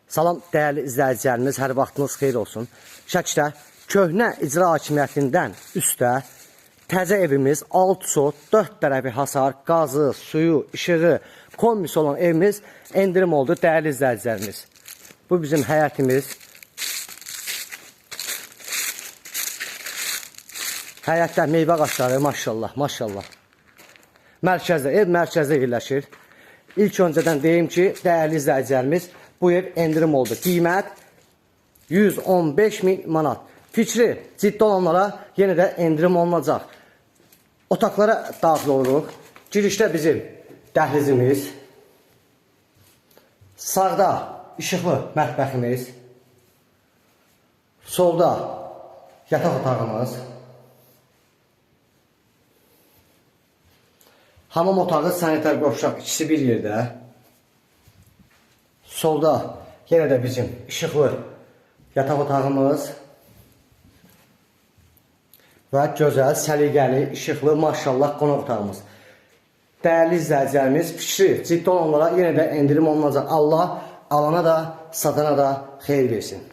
Salam değerli izləyicilərimiz, hər vaxtınız xeyir olsun. Şəkidə köhnə icra hakimiyyətindən üstə təzə evimiz, 6 sot, 4 tərəfi hasar, qazı, suyu, işığı, kombisi olan evimiz endirim oldu değerli izləyicilərimiz. Bu bizim həyətimiz. Həyətdə meyvə ağacları, maşallah, maşallah. Mərkəzdə, ev mərkəzdə yerləşir. İlk öncədən deyim ki, değerli izləyicilərimiz, bu ev endirim oldu. Qiymət 115.000 manat. Fikri ciddi olanlara yenə də endirim olunacaq. Otaqlara daxil oluruq. Girişdə bizim dəhlizimiz. Sağda işıqlı mətbəximiz. Solda yataq otağımız. Hamam otağı, sanitar qovşaq ikisi bir yerdə. Solda yenə də bizim işıqlı yataq otağımız və gözəl, səliqəli, işıqlı, maşallah qonaq otağımız. Dəyərli izləyicilərimiz, fikri ciddi olanlara yenə də endirim olunacaq. Allah alana da, satana da xeyir versin.